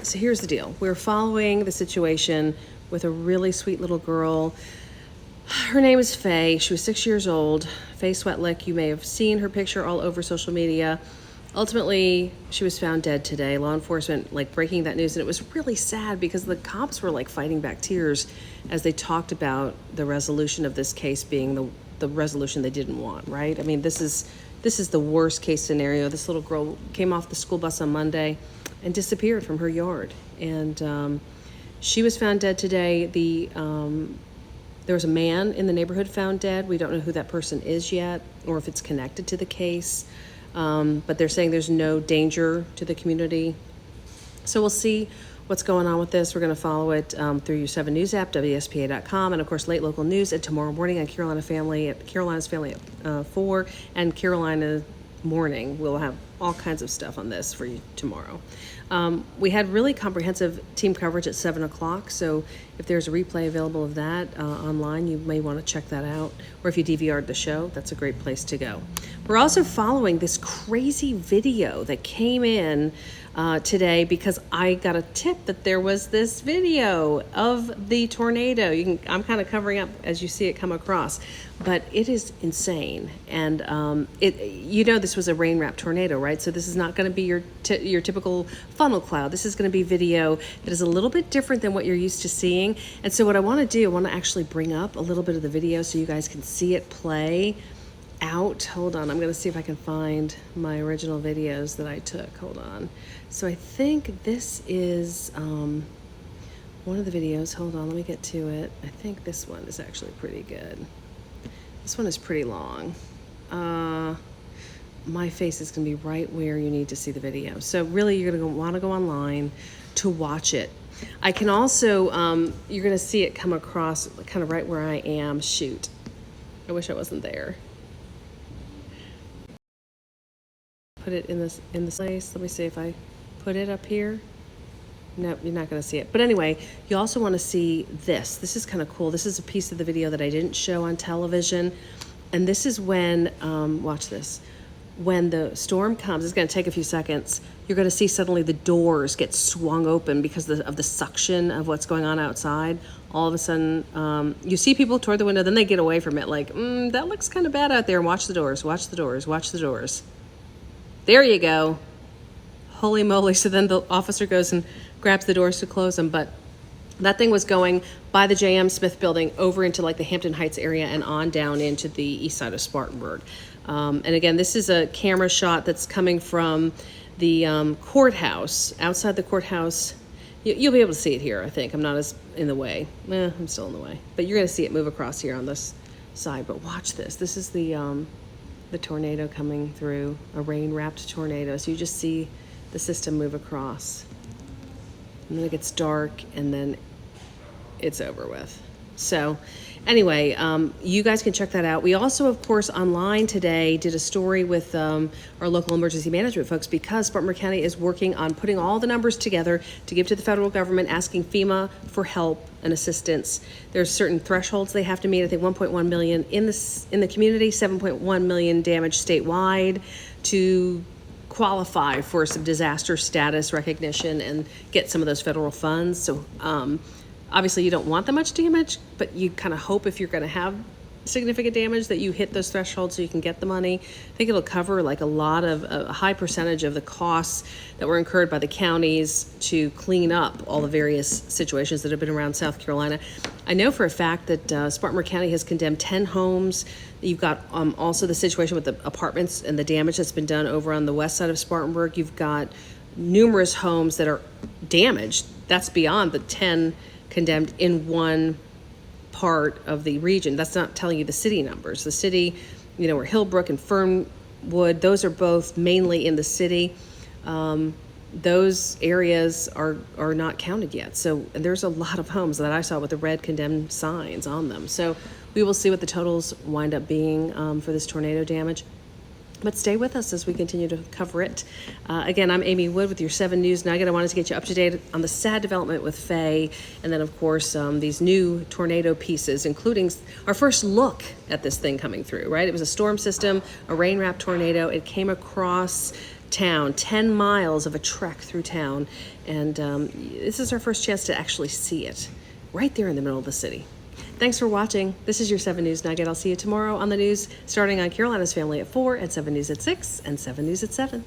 So here's the deal. We're following the situation with a really sweet little girl. Her name is Faye. She was 6 years old. Faye Swetlik. You may have seen her picture all over social media. Ultimately, she was found dead today. Law enforcement breaking that news, and it was really sad because the cops were fighting back tears as they talked about the resolution of this case being the resolution they didn't want, right? I mean, this is the worst case scenario. This little girl came off the school bus on Monday and disappeared from her yard, and she was found dead today. There was a man in the neighborhood found dead. We don't know who that person is yet or if it's connected to the case. But they're saying there's no danger to the community. So we'll see what's going on with this. We're going to follow it through your 7 News app, WSPA.com, and of course late local news at tomorrow morning on Carolina's Family at 4, and Carolina Morning. We'll have all kinds of stuff on this for you tomorrow. We had really comprehensive team coverage at 7 o'clock, so if there's a replay available of that online, you may want to check that out. Or if you DVR'd the show, that's a great place to go. We're also following this crazy video that came in today because I got a tip that there was this video of the tornado. I'm kind of covering up as you see it come across, but it is insane. And this was a rain-wrapped tornado, right? So this is not going to be your typical funnel cloud. This is going to be video that is a little bit different than what you're used to seeing. And so what I want to do, I want to actually bring up a little bit of the video so you guys can see it play out. Hold on, I'm going to see if I can find my original videos that I took. Hold on. So I think this is one of the videos. Hold on, let me get to it. I think this one is actually pretty good. This one is pretty long. My face is going to be right where you need to see the video. So really, you're going to want to go online to watch it. I can also, you're going to see it come across kind of right where I am. Shoot. I wish I wasn't there. Put it in this place. Let me see if I put it up here. Nope, you're not going to see it. But anyway, you also want to see this. This is kind of cool. This is a piece of the video that I didn't show on television. And this is when, watch this. When the storm comes, it's going to take a few seconds, you're going to see suddenly the doors get swung open because of the suction of what's going on outside. All of a sudden, you see people toward the window, then they get away from it that looks kind of bad out there. Watch the doors, watch the doors, watch the doors. There you go. Holy moly. So then the officer goes and grabs the doors to close them. But that thing was going by the J.M. Smith building over into the Hampton Heights area and on down into the east side of Spartanburg. And again, this is a camera shot that's coming from the courthouse. Outside the courthouse, you'll be able to see it here, I think. I'm not as in the way. I'm still in the way. But you're going to see it move across here on this side. But watch this. This is the tornado coming through, a rain-wrapped tornado. So you just see the system move across. And then it gets dark, and then it's over with. So anyway, you guys can check that out. We also, of course, online today did a story with our local emergency management folks because Spartanburg County is working on putting all the numbers together to give to the federal government, asking FEMA for help and assistance. There's certain thresholds they have to meet. I think 1.1 million in the community, 7.1 million damage statewide to qualify for some disaster status recognition and get some of those federal funds. So obviously you don't want that much damage, but you kind of hope if you're going to have significant damage that you hit those thresholds so you can get the money. I think it'll cover a high percentage of the costs that were incurred by the counties to clean up all the various situations that have been around South Carolina. I know for a fact that Spartanburg County has condemned 10 homes. You've got also the situation with the apartments and the damage that's been done over on the west side of Spartanburg. You've got numerous homes that are damaged. That's beyond the 10 condemned in one part of the region. That's not telling you the city numbers. The city, where Hillbrook and Fernwood, those are both mainly in the city. Those areas are not counted yet. So there's a lot of homes that I saw with the red condemned signs on them. So we will see what the totals wind up being for this tornado damage. But stay with us as we continue to cover it. Again, I'm Amy Wood with your 7 News Nugget. I wanted to get you up to date on the sad development with Faye, and then, of course, these new tornado pieces, including our first look at this thing coming through, right? It was a storm system, a rain-wrapped tornado. It came across town, 10 miles of a trek through town. And this is our first chance to actually see it right there in the middle of the city. Thanks for watching. This is your 7 News Nugget. I'll see you tomorrow on the news, starting on Carolina's Family at 4, and 7 News at 6, and 7 News at 7.